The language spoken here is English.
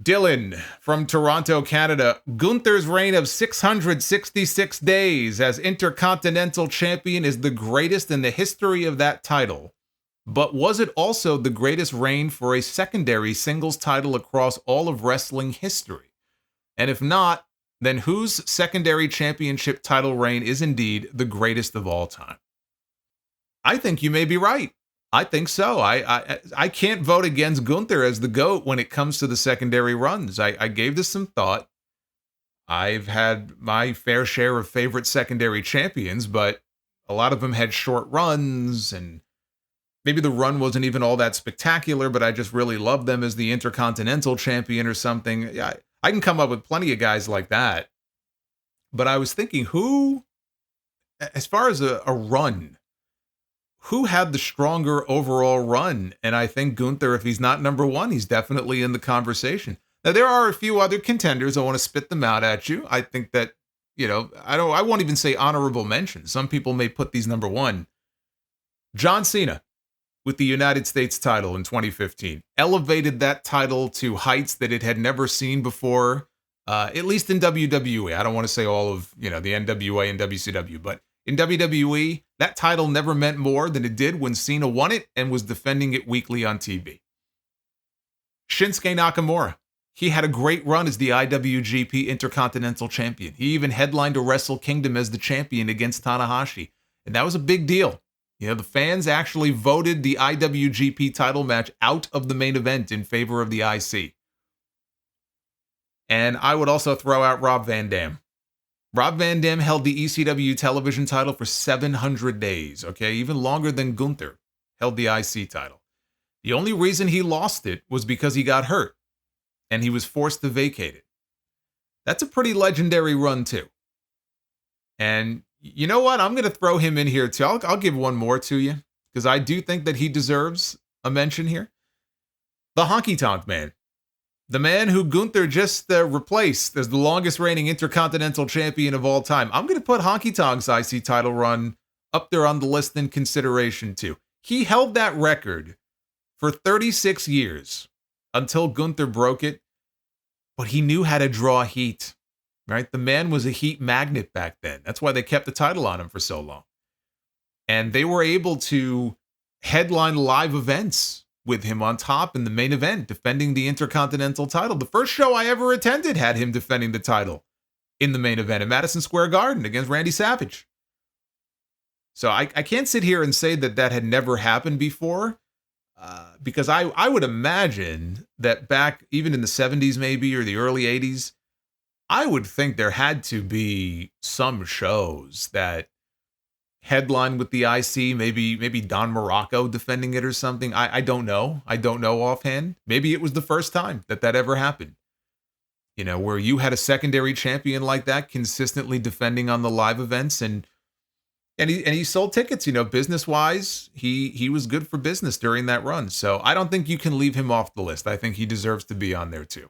Dylan from Toronto, Canada. Gunther's reign of 666 days as Intercontinental Champion is the greatest in the history of that title. But was it also the greatest reign for a secondary singles title across all of wrestling history? And if not, then whose secondary championship title reign is indeed the greatest of all time? I think you may be right. I think so. I can't vote against Gunther as the GOAT when it comes to the secondary runs. I gave this some thought. I've had my fair share of favorite secondary champions, but a lot of them had short runs, and maybe the run wasn't even all that spectacular, but I just really loved them as the Intercontinental Champion or something. Yeah, I can come up with plenty of guys like that. But I was thinking, who, as far as a run, who had the stronger overall run? And I think Gunther, if he's not number one, he's definitely in the conversation. Now, there are a few other contenders. I want to spit them out at you. I think that, I won't even say honorable mention. Some people may put these number one. John Cena with the United States title in 2015 elevated that title to heights that it had never seen before, at least in WWE. I don't want to say all of, the NWA and WCW, but in WWE, that title never meant more than it did when Cena won it and was defending it weekly on TV. Shinsuke Nakamura. He had a great run as the IWGP Intercontinental Champion. He even headlined a Wrestle Kingdom as the champion against Tanahashi. And that was a big deal. The fans actually voted the IWGP title match out of the main event in favor of the IC. And I would also throw out Rob Van Dam. Rob Van Dam held the ECW television title for 700 days, okay? Even longer than Gunther held the IC title. The only reason he lost it was because he got hurt, and he was forced to vacate it. That's a pretty legendary run, too. And you know what? I'm going to throw him in here, too. I'll give one more to you, because I do think that he deserves a mention here. The Honky Tonk Man. The man who Gunther just replaced as the longest reigning Intercontinental Champion of all time. I'm going to put Honky Tonk's IC title run up there on the list in consideration too. He held that record for 36 years until Gunther broke it, but he knew how to draw heat, right? The man was a heat magnet back then. That's why they kept the title on him for so long. And they were able to headline live events with him on top in the main event, defending the Intercontinental title. The first show I ever attended had him defending the title in the main event at Madison Square Garden against Randy Savage. So I can't sit here and say that that had never happened before, because I would imagine that back even in the 70s maybe, or the early 80s, I would think there had to be some shows that headline with the IC, maybe Don Morocco defending it or something. I don't know. I don't know offhand. Maybe it was the first time that ever happened. Where you had a secondary champion like that consistently defending on the live events, and he sold tickets. Business wise, he was good for business during that run. So I don't think you can leave him off the list. I think he deserves to be on there too.